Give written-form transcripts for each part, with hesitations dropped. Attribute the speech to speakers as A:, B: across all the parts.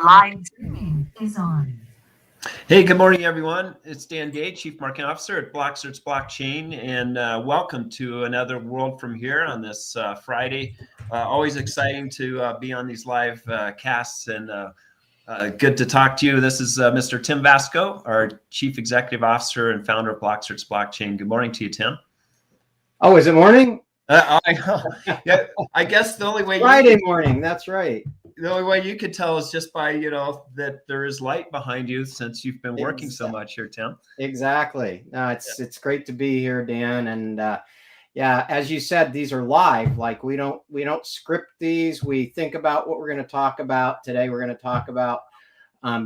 A: Live streaming is on.
B: Hey, good morning, everyone. It's Dan Gay, Chief Marketing Officer at BlockCerts Blockchain, and welcome to another World from Here on this Friday. Always exciting to be on these live casts, and good to talk to you. This is Mr. Tim Vasko, our Chief Executive Officer and founder of BlockCerts Blockchain. Good morning to you, Tim.
C: Oh, is it morning?
B: I know. Yeah, I guess the only way
C: Friday morning. That's right.
B: The only way you could tell is just by, that there is light behind you since you've been working so much here, Tim.
C: Exactly. No, it's great to be here, Dan. And yeah, as you said, these are live. Like we don't script these. We think about what we're going to talk about today. We're going to talk about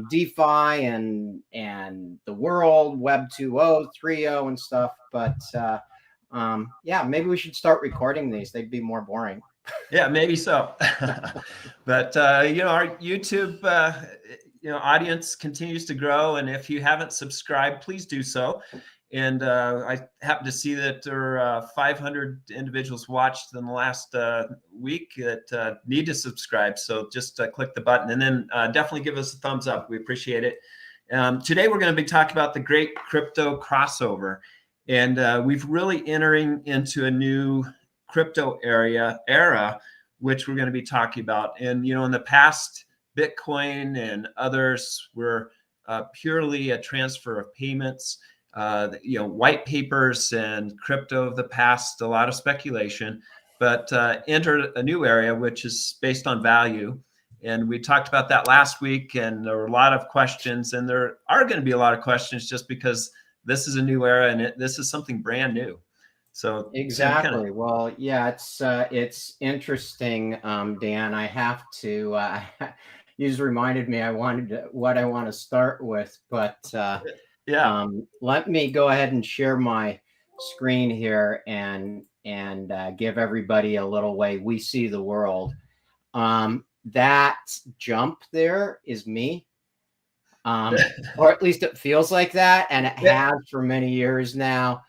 C: DeFi and the world, Web 2.0, 3.0 and stuff. But yeah, maybe we should start recording these. They'd be more boring.
B: Yeah, maybe so. But our YouTube audience continues to grow, and if you haven't subscribed, please do so. And I happen to see that there are 500 individuals watched in the last week that need to subscribe. So just click the button, and then definitely give us a thumbs up. We appreciate it. Today we're going to be talking about the great crypto crossover, and we've really entering into a new crypto era, which we're going to be talking about. And in the past, Bitcoin and others were purely a transfer of payments. White papers and crypto of the past, a lot of speculation, but entered a new area which is based on value. And we talked about that last week, and there were a lot of questions, and there are going to be a lot of questions just because this is a new era and this is something brand new. So
C: exactly. Well, yeah, it's interesting, Dan. I have to. You just reminded me. What I want to start with, but
B: yeah.
C: Let me go ahead and share my screen here and give everybody a little way we see the world. That jump there is me, or at least it feels like that, and it has for many years now.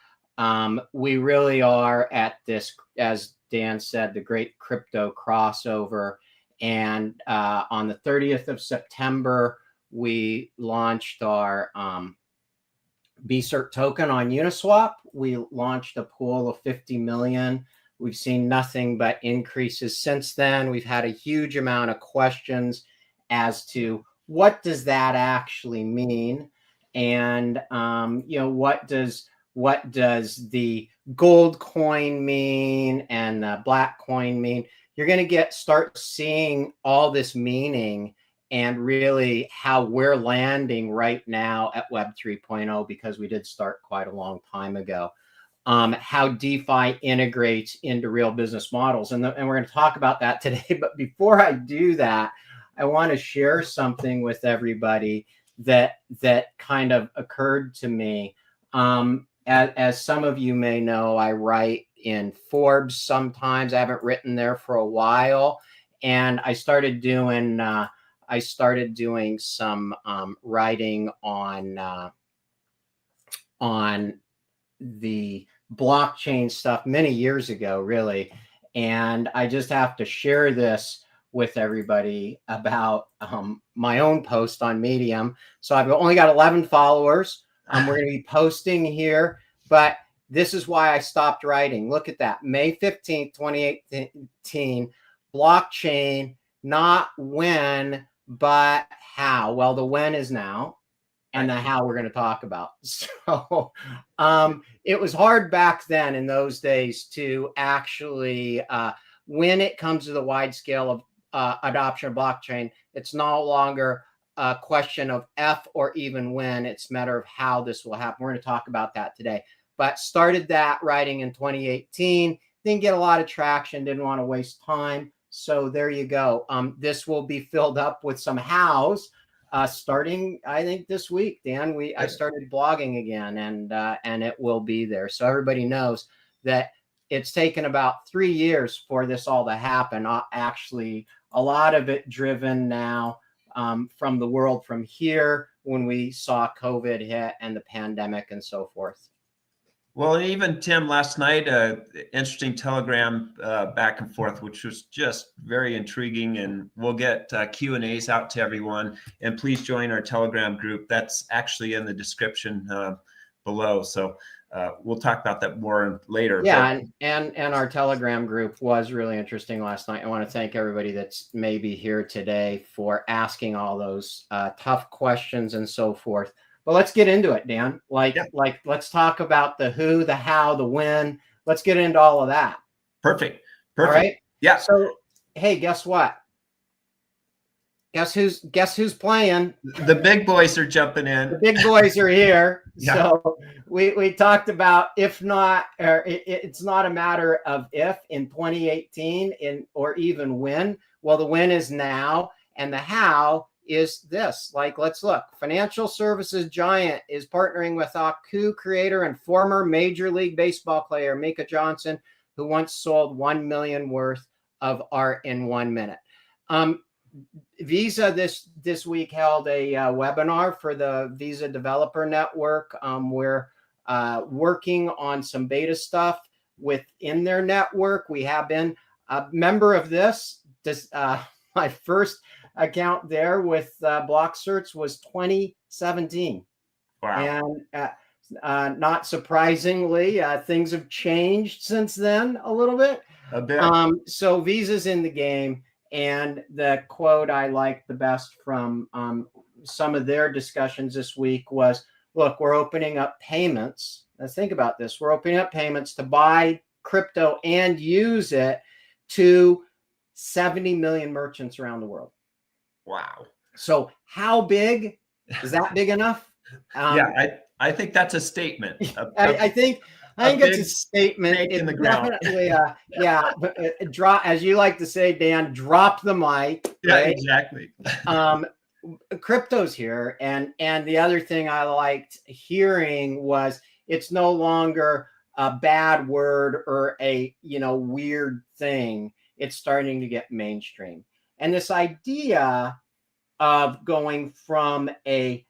C: We really are at this, as Dan said, the great crypto crossover. And on the 30th of September, we launched our BCERT token on Uniswap. We launched a pool of 50 million. We've seen nothing but increases since then. We've had a huge amount of questions as to what does that actually mean? And, what does the gold coin mean and the black coin mean? You're going to start seeing all this meaning and really how we're landing right now at Web 3.0, because we did start quite a long time ago. How DeFi integrates into real business models. And we're going to talk about that today. But before I do that, I want to share something with everybody that kind of occurred to me. As some of you may know, I write in Forbes sometimes. I haven't written there for a while, and I started doing some writing on the blockchain stuff many years ago, really. And I just have to share this with everybody about my own post on Medium. So I've only got 11 followers. We're going to be posting here, but this is why I stopped writing. Look at that. May 15th, 2018, blockchain, not when, but how. Well, the when is now, and the how we're going to talk about. So it was hard back then in those days to actually, when it comes to the wide scale of adoption of blockchain, it's no longer a question of if or even when. It's a matter of how this will happen. We're going to talk about that today. But started that writing in 2018. Didn't get a lot of traction. Didn't want to waste time. So there you go. This will be filled up with some hows starting, I think, this week. Dan, I started blogging again, and it will be there. So everybody knows that it's taken about 3 years for this all to happen. Actually, a lot of it driven now from the world from here when we saw COVID hit and the pandemic and so forth.
B: Well, and even Tim, last night, interesting telegram back and forth, which was just very intriguing. And we'll get Q&As out to everyone. And please join our telegram group. That's actually in the description below. So we'll talk about that more later.
C: Yeah, and our telegram group was really interesting last night. I want to thank everybody that's maybe here today for asking all those tough questions and so forth. But let's get into it, Dan. Like let's talk about the who, the how, the when. Let's get into all of that.
B: Perfect.
C: All right.
B: Yeah.
C: So, hey, guess what? Guess who's playing?
B: The big boys are jumping in.
C: The big boys are here.
B: Yeah.
C: So we talked about if not, or it's not a matter of if in 2018 or even when. Well, the when is now, and the how is this. Like, let's look. Financial services giant is partnering with Aku creator and former Major League Baseball player Mika Johnson, who once sold $1 million worth of art in 1 minute. Visa this week held a webinar for the Visa Developer Network. We're working on some beta stuff within their network. We have been a member of this. My first account there with BlockCerts was 2017.
B: Wow.
C: And not surprisingly, things have changed since then a little bit.
B: A bit.
C: So Visa's in the game. And the quote I liked the best from some of their discussions this week was, look, we're opening up payments. Let's think about this. We're opening up payments to buy crypto and use it to 70 million merchants around the world.
B: Wow.
C: So how big? Is that big enough?
B: Yeah, I think that's a statement.
C: I think it's a statement.
B: In the ground.
C: Definitely, but drop, as you like to say, Dan, drop the mic.
B: Yeah,
C: right?
B: exactly.
C: Crypto's here, and the other thing I liked hearing was it's no longer a bad word or a weird thing. It's starting to get mainstream, and this idea of going from a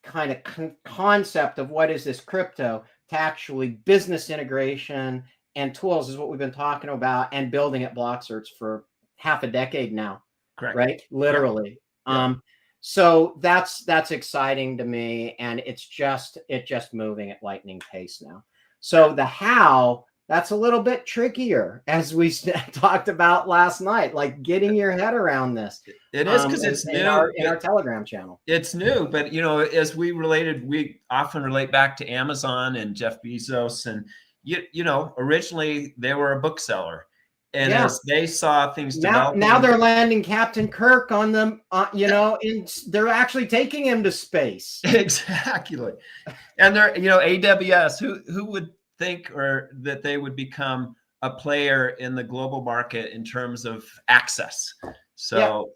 C: kind of concept of what is this crypto to actually business integration and tools is what we've been talking about and building at BlockCerts for half a decade now.
B: Correct.
C: Right? Literally.
B: Yeah.
C: So that's exciting to me, and it's just moving at lightning pace now. So the how, that's a little bit trickier, as we talked about last night, like getting your head around this.
B: It is because it's new
C: in our Telegram channel.
B: It's new, but as we often relate back to Amazon and Jeff Bezos, and originally they were a bookseller, and as they saw things developing,
C: now they're landing Captain Kirk on them, and they're actually taking him to space.
B: Exactly, and they're AWS. Who would think that they would become a player in the global market in terms of access? So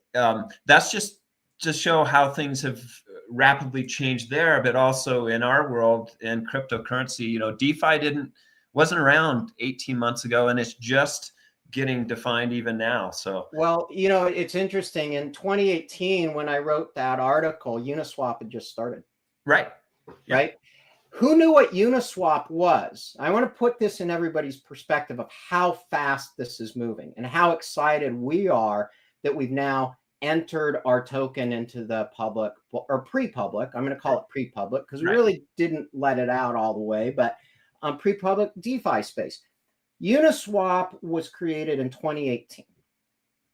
B: that's just to show how things have rapidly changed there, but also in our world in cryptocurrency. DeFi wasn't around 18 months ago, and it's just getting defined even now. So
C: it's interesting. In 2018, when I wrote that article, Uniswap had just started.
B: Right. Yeah.
C: Right. Who knew what Uniswap was? I want to put this in everybody's perspective of how fast this is moving and how excited we are that we've now entered our token into the public or pre-public. I'm going to call it pre-public because we really didn't let it out all the way, but pre-public DeFi space. Uniswap was created in 2018.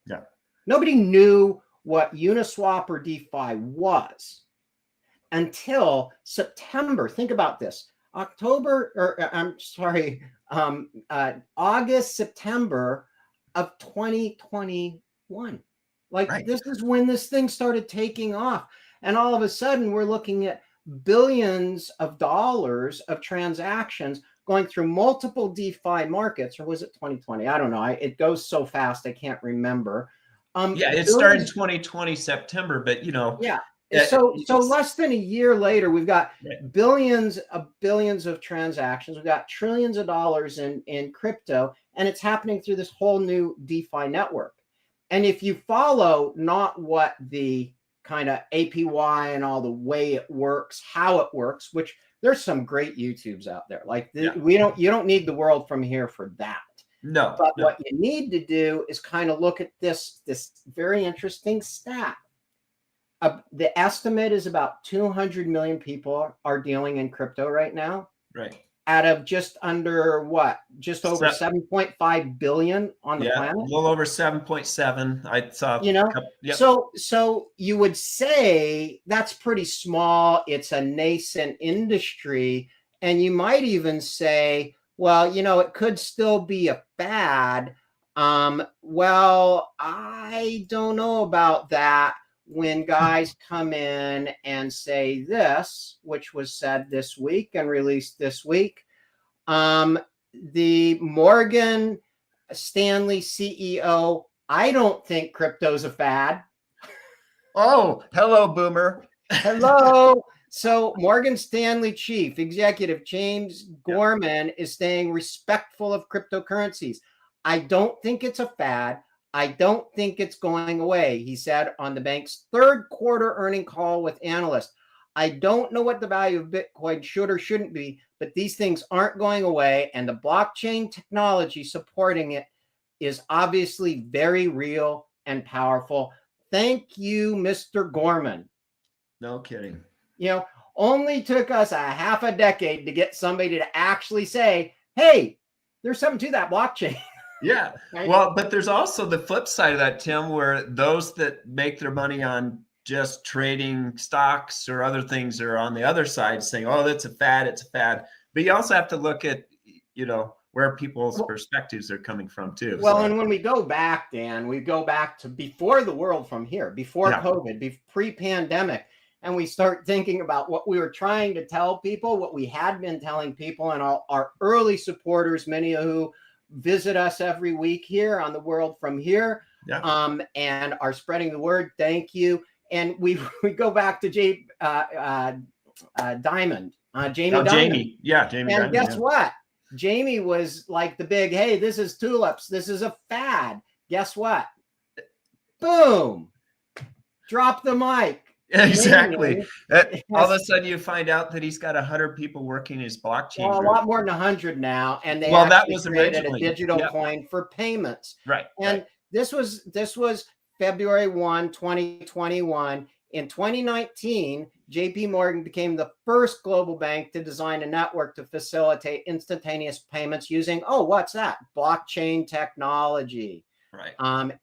B: Yeah.
C: Nobody knew what Uniswap or DeFi was until September. Think about this. August, September of 2021. This is when this thing started taking off. And all of a sudden, we're looking at billions of dollars of transactions going through multiple DeFi markets. Or was it 2020? I don't know. It goes so fast, I can't rember.
B: It started in 2020 September, but
C: So less than a year later, we've got billions of transactions. We've got trillions of dollars in crypto, and it's happening through this whole new DeFi network. And if you follow not what the kind of APY and all the way it works, how it works, which there's some great YouTubes out there. Like you don't need the world from here for that.
B: No.
C: But what you need to do is kind of look at this very interesting stat. The estimate is about 200 million people are dealing in crypto right now.
B: Right.
C: Out of just under just over 7.5 billion on the planet.
B: A little over 7.7. I saw.
C: So you would say that's pretty small. It's a nascent industry, and you might even say, well, it could still be a fad. Well, I don't know about that. When guys come in and say this, which was said this week and released this week, the Morgan Stanley CEO, I don't think crypto's a fad.
B: Oh, hello, Boomer.
C: Hello. So Morgan Stanley Chief Executive James Gorman is staying respectful of cryptocurrencies. I don't think it's a fad. I don't think it's going away, he said on the bank's third quarter earning call with analysts. I don't know what the value of Bitcoin should or shouldn't be, but these things aren't going away, and the blockchain technology supporting it is obviously very real and powerful. Thank you, Mr. Gorman.
B: No kidding.
C: Only took us a half a decade to get somebody to actually say, hey, there's something to that blockchain.
B: Yeah.
C: Right?
B: Well, but there's also the flip side of that, Tim, where those that make their money on just trading stocks or other things are on the other side saying, oh, that's a fad, it's a fad. But you also have to look at, where people's perspectives are coming from too.
C: Well, and when we go back, Dan, we go back to before the world from here, before COVID, pre-pandemic, and we start thinking about what we were trying to tell people, what we had been telling people, and our early supporters, many of who visit us every week here on the world from here, and are spreading the word. Thank you. And we go back to Jamie Dimon.
B: Jamie. Yeah, Jamie.
C: And guess what? Jamie was like the big, hey, this is tulips. This is a fad. Guess what? Boom. Drop the mic.
B: Exactly. All of a sudden you find out that he's got 100 people working his blockchain.
C: Well, a lot more than 100 now. And they
B: that was
C: created
B: originally
C: a digital coin for payments.
B: Right.
C: And this was February 1, 2021. In 2019, JP Morgan became the first global bank to design a network to facilitate instantaneous payments using, what's that? Blockchain technology.
B: Right.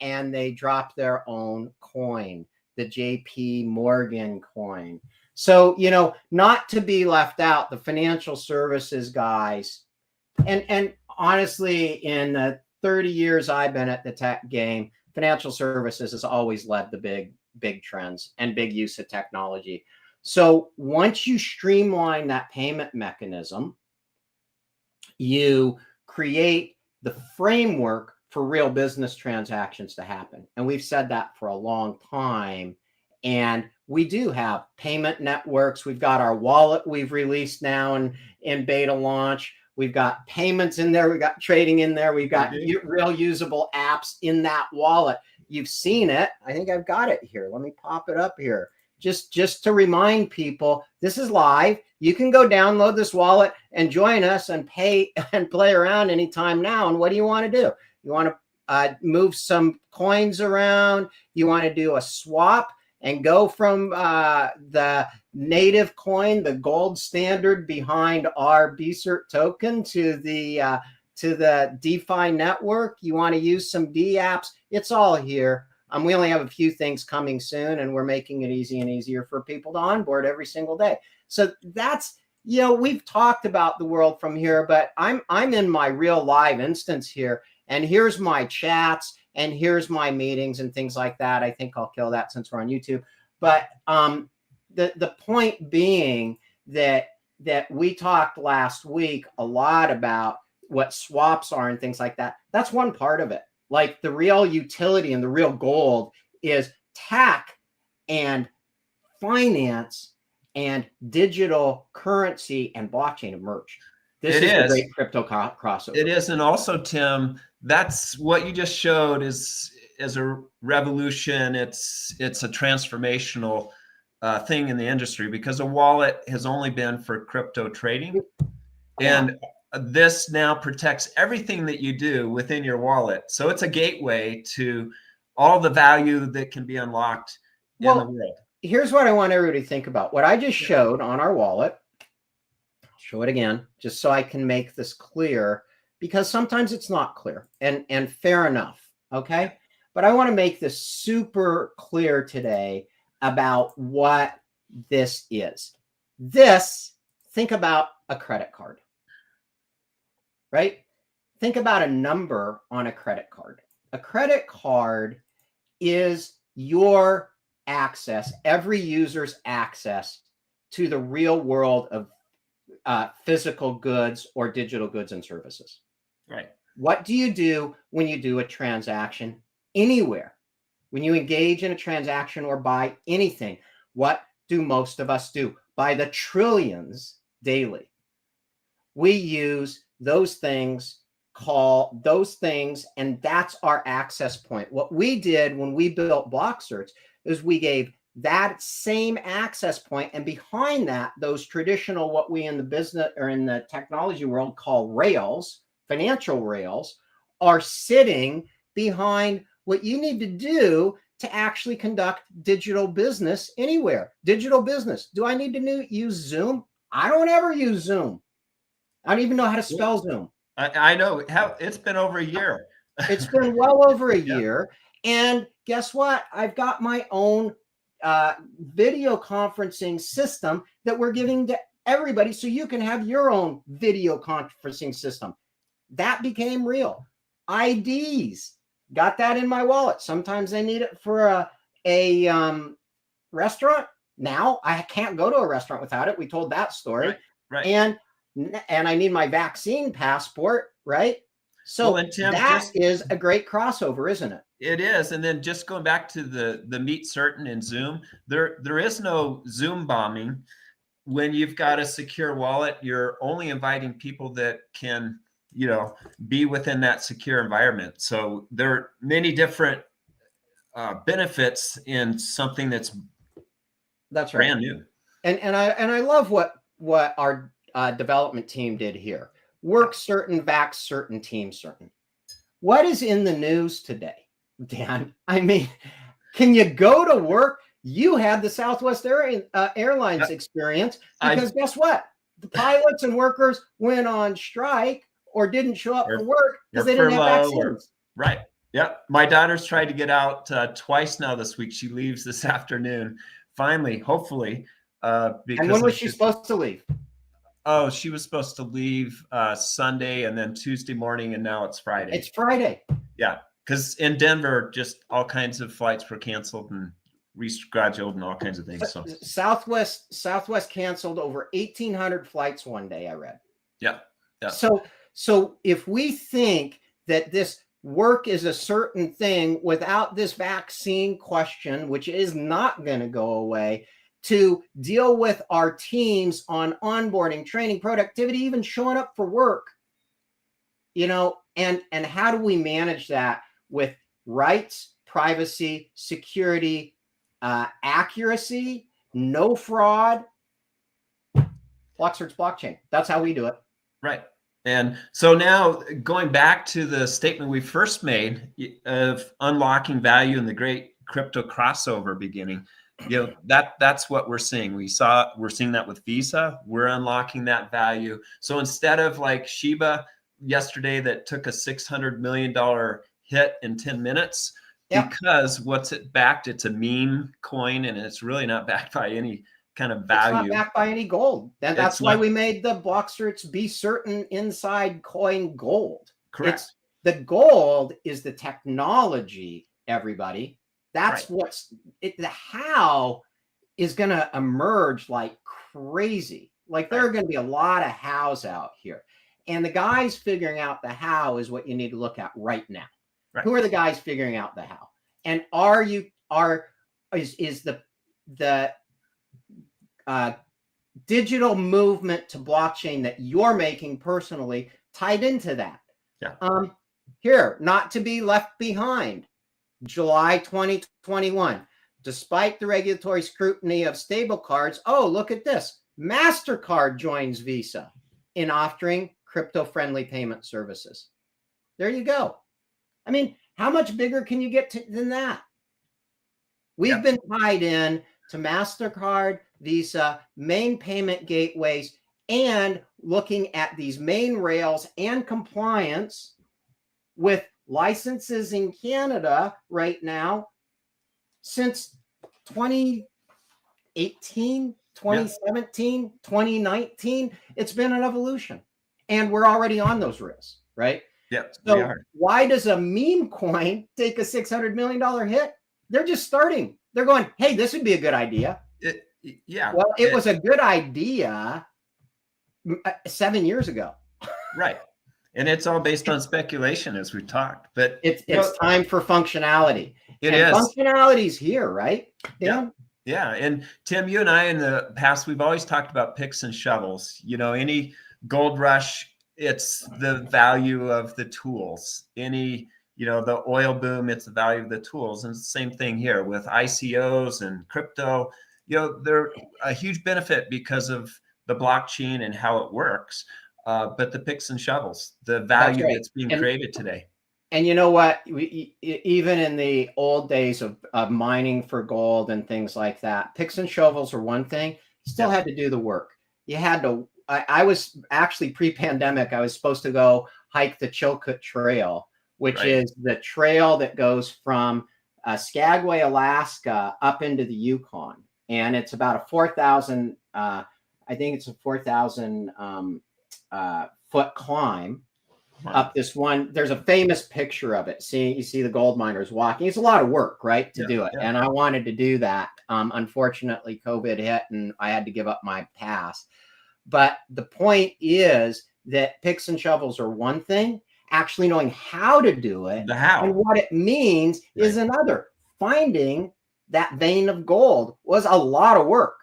C: And they dropped their own coin, the JP Morgan coin. So, not to be left out, the financial services guys, and honestly, in the 30 years I've been at the tech game, financial services has always led the big trends and big use of technology. So once you streamline that payment mechanism, you create the framework for real business transactions to happen. And we've said that for a long time. And we do have payment networks. We've got our wallet we've released now in beta launch. We've got payments in there. We've got trading in there. We've got real usable apps in that wallet. You've seen it. I think I've got it here. Let me pop it up here. Just to remind people, this is live. You can go download this wallet and join us and pay and play around anytime now. And what do you want to do? You want to move some coins around. You want to do a swap and go from the native coin, the gold standard behind our BCERT token, to the DeFi network. You want to use some D apps. It's all here. We only have a few things coming soon, and we're making it easy and easier for people to onboard every single day. So that's, we've talked about the world from here, but I'm in my real live instance here, and here's my chats, and here's my meetings and things like that. I think I'll kill that since we're on YouTube. But the point being that we talked last week a lot about what swaps are and things like that. That's one part of it. Like the real utility and the real gold is tech and finance and digital currency and blockchain have merged. This is a great crypto crossover.
B: It is. And also, Tim, that's what you just showed is is a revolution. It's a transformational thing in the industry, because a wallet has only been for crypto trading. And this now protects everything that you do within your wallet. So it's a gateway to all the value that can be unlocked in the world.
C: Here's what I want everybody to think about. What I just showed on our wallet, I'll show it again, just so I can make this clear, because sometimes it's not clear, and fair enough, okay? But I want to make this super clear today about what this is. This, think about a credit card, right? Think about a number on a credit card. A credit card is your access, every user's access to the real world of physical goods or digital goods and services.
B: Right.
C: What do you do when you do a transaction anywhere? When you engage in a transaction or buy anything, what do most of us do? By the trillions daily. We use those things, and that's our access point. What we did when we built BlockCerts is we gave that same access point, and behind that, those traditional, what we in the business or in the technology world call rails, financial rails, are sitting behind what you need to do to actually conduct digital business anywhere. Digital business. Do I need to use Zoom? I don't ever use Zoom. I don't even know how to spell Zoom.
B: I know. It's been over a year.
C: It's been well over a year. And guess what? I've got my own video conferencing system that we're giving to everybody, so you can have your own video conferencing system. That became real. IDs, got that in my wallet. Sometimes I need it for a restaurant. Now I can't go to a restaurant without it. We told that story.
B: Right.
C: And I need my vaccine passport, right? So Tim, that is a great crossover, isn't it?
B: It is. And then just going back to the Meet Certain in Zoom, there is no Zoom bombing. When you've got a secure wallet, you're only inviting people that can, be within that secure environment. So there are many different benefits in something that's
C: right,
B: brand new.
C: And I love what our development team did here. Work certain, back certain, team certain. What is in the news today, Dan? I mean, can you go to work? You had the Southwest Airlines experience, because guess what? The pilots and workers went on strike or didn't show up for work because they didn't have vaccines.
B: Right. Yeah. My daughter's tried to get out twice now this week. She leaves this afternoon. Finally, hopefully.
C: And when was she supposed to leave?
B: Oh, she was supposed to leave Sunday and then Tuesday morning, and now it's Friday.
C: It's Friday.
B: Yeah, because in Denver, just all kinds of flights were canceled and rescheduled and all kinds of things. So
C: Southwest canceled over 1,800 flights one day, I read.
B: Yeah.
C: So if we think that this work is a certain thing without this vaccine question, which is not going to go away, to deal with our teams on onboarding, training, productivity, even showing up for work, and how do we manage that with rights, privacy, security, accuracy, no fraud? BlockCerts blockchain. That's how we do it.
B: Right. And so now going back to the statement we first made of unlocking value in the great crypto crossover beginning, that's what we're seeing. We're seeing that with Visa. We're unlocking that value. So instead of like Shiba yesterday that took a $600 million hit in 10 minutes, because what's it backed? It's a meme coin, and it's really not backed by any kind of value.
C: It's not backed by any gold. That's why we made the BlockCerts BCERT inside coin gold.
B: Correct.
C: The gold is the technology, everybody. That's right. The how is going to emerge like crazy. Like there are going to be a lot of hows out here. And the guys figuring out the how is what you need to look at right now. Right. Who are the guys figuring out the how? And is the digital movement to blockchain that you're making personally tied into that?
B: Yeah.
C: Here, not to be left behind. July 2021. Despite the regulatory scrutiny of stable cards, oh, look at this. MasterCard joins Visa in offering crypto-friendly payment services. There you go. I mean, how much bigger can you get than that? We've been tied in to MasterCard, Visa, main payment gateways, and looking at these main rails and compliance with licenses in Canada right now since 2018, 2017, 2019. It's been an evolution, and we're already on those rails, right?
B: Yeah.
C: So why does a meme coin take a $600 million hit? They're just starting. They're going, hey, this would be a good idea. Well, it was a good idea 7 years ago.
B: Right. And it's all based on speculation, as we talked. But
C: it's time for functionality.
B: It is.
C: Functionality's here, right?
B: Dan? Yeah. And Tim, you and I in the past, we've always talked about picks and shovels. You know, any gold rush, it's the value of the tools. Any, you know, the oil boom, it's the value of the tools. And it's the same thing here with ICOs and crypto. You know, they're a huge benefit because of the blockchain and how it works. But the picks and shovels, the value that's being created today.
C: And you know what? Even in the old days of mining for gold and things like that, picks and shovels are one thing. You still had to do the work. You had to. I was actually pre-pandemic. I was supposed to go hike the Chilkoot Trail, which is the trail that goes from Skagway, Alaska, up into the Yukon, and it's about a 4,000. I think it's a 4,000 foot climb up this one. There's a famous picture of it. You see the gold miners walking. It's a lot of work, right, to do it. And I wanted to do that. Unfortunately, COVID hit and I had to give up my pass. But the point is that picks and shovels are one thing. Actually knowing how to do it and what it means is another. Finding that vein of gold was a lot of work.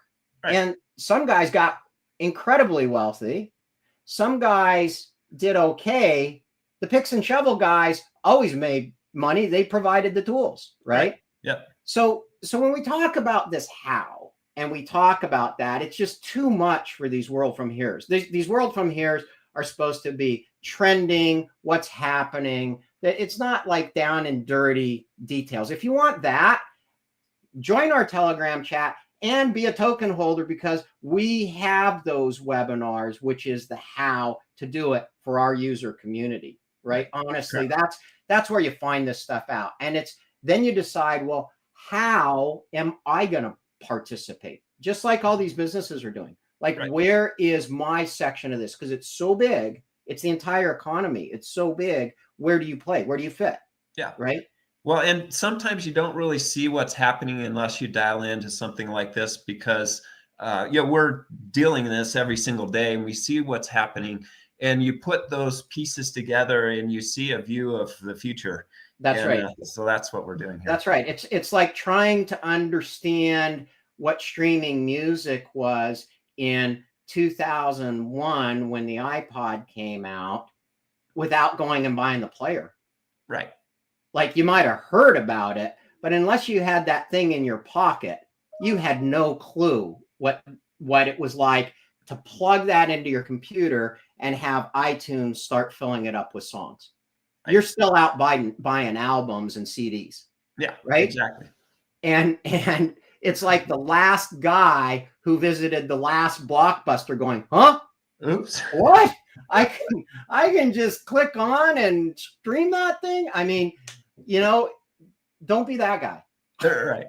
C: And some guys got incredibly wealthy. Some guys did okay. The picks and shovel guys always made money. They provided the tools, right?
B: Yeah.
C: So when we talk about this how, and we talk about that, it's just too much for these world from here's. These world from here's are supposed to be trending, what's happening. It's not like down and dirty details. If you want that, join our Telegram chat and be a token holder, because we have those webinars, which is the how to do it for our user community, right? Honestly, that's where you find this stuff out. And then you decide, well, how am I going to participate? Just like all these businesses are doing. Like, where is my section of this? Because it's so big. It's the entire economy. It's so big. Where do you play? Where do you fit?
B: Yeah.
C: Right.
B: Well, and sometimes you don't really see what's happening unless you dial into something like this, because we're dealing in this every single day and we see what's happening, and you put those pieces together and you see a view of the future.
C: That's right.
B: So that's what we're doing here.
C: That's right. It's like trying to understand what streaming music was in 2001 when the iPod came out without going and buying the player.
B: Right.
C: Like, you might have heard about it, but unless you had that thing in your pocket, you had no clue what it was like to plug that into your computer and have iTunes start filling it up with songs. Right. You're still out buying albums and CDs.
B: Yeah,
C: right.
B: Exactly.
C: And it's like the last guy who visited the last Blockbuster going, huh?
B: Oops.
C: What? I can just click on and stream that thing. I mean, don't be that guy.
B: Right.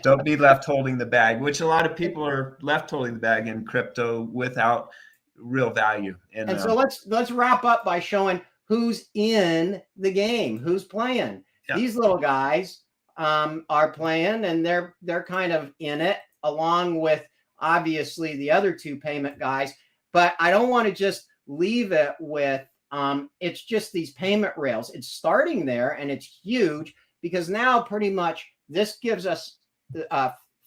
B: Don't be left holding the bag, which a lot of people are left holding the bag in crypto without real value. And
C: so let's wrap up by showing who's in the game, who's playing. Yeah. These little guys are playing, and they're kind of in it, along with obviously the other two payment guys. But I don't want to just leave it with it's just these payment rails. It's starting there, and it's huge, because now pretty much this gives us,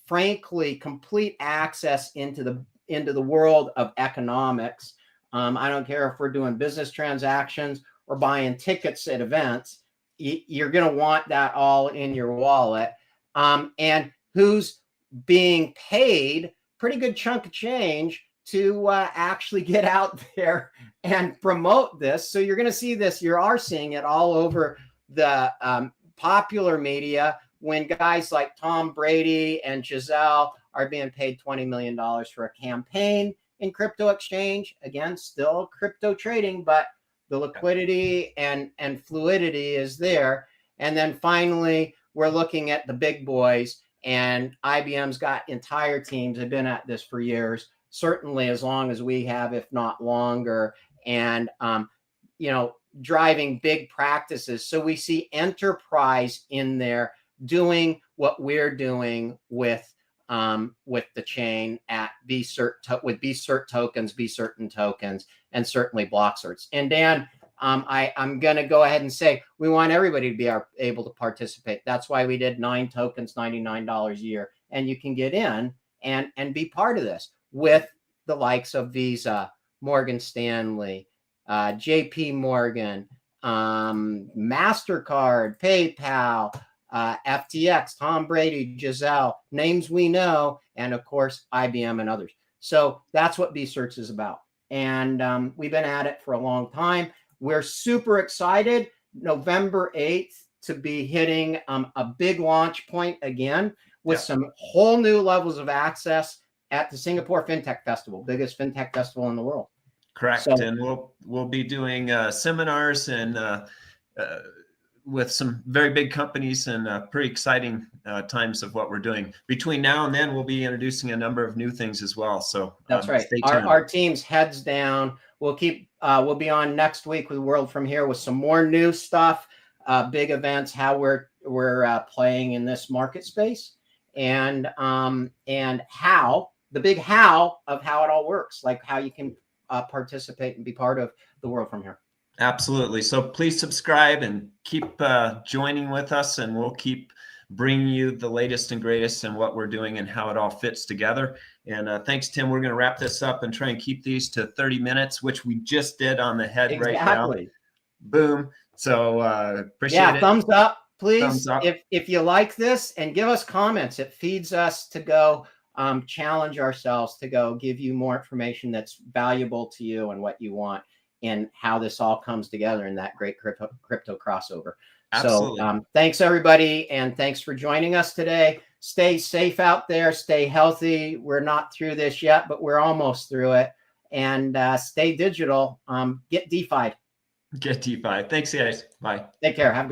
C: frankly, complete access into the world of economics. I don't care if we're doing business transactions or buying tickets at events. you're going to want that all in your wallet. And who's being paid pretty good chunk of change to actually get out there and promote this. So you're going to see this. You are seeing it all over the popular media when guys like Tom Brady and Giselle are being paid $20 million for a campaign in crypto exchange. Again, still crypto trading, but the liquidity and fluidity is there. And then finally, we're looking at the big boys, and IBM's got entire teams have been at this for years, certainly as long as we have, if not longer, and driving big practices. So we see enterprise in there doing what we're doing with the chain at BCERT, with BCERT tokens, BCERT tokens, and certainly BlockCerts. And Dan, I'm going to go ahead and say we want everybody to be able to participate. That's why we did 9 tokens, $99 a year, and you can get in and be part of this with the likes of Visa, Morgan Stanley, JP Morgan, MasterCard, PayPal, FTX, Tom Brady, Giselle, names we know, and of course, IBM and others. So that's what BCERT is about. And we've been at it for a long time. We're super excited November 8th to be hitting a big launch point again with some whole new levels of access at the Singapore Fintech Festival, biggest Fintech festival in the world.
B: Correct. So, and we'll be doing seminars and with some very big companies, and pretty exciting times of what we're doing. Between now and then, we'll be introducing a number of new things as well. So
C: that's right. Our team's heads down. We'll keep. We'll be on next week with World From Here with some more new stuff, big events, how we're playing in this market space, and how the big how of how it all works, like how you can participate and be part of the World From Here.
B: Absolutely. So please subscribe and keep joining with us, and we'll keep bringing you the latest and greatest in what we're doing and how it all fits together. And thanks, Tim. We're going to wrap this up and try and keep these to 30 minutes, which we just did on the head right now. Boom. So appreciate it.
C: Thumbs up, please.
B: Thumbs up.
C: If you like this, and give us comments. It feeds us to go challenge ourselves to go give you more information that's valuable to you and what you want, and how this all comes together in that great crypto crossover.
B: Absolutely.
C: So thanks, everybody, and thanks for joining us today. Stay safe out there. Stay healthy. We're not through this yet, but we're almost through it. And stay digital. Get DeFi'd.
B: Get DeFi. Thanks, guys. Bye.
C: Take care. Have a good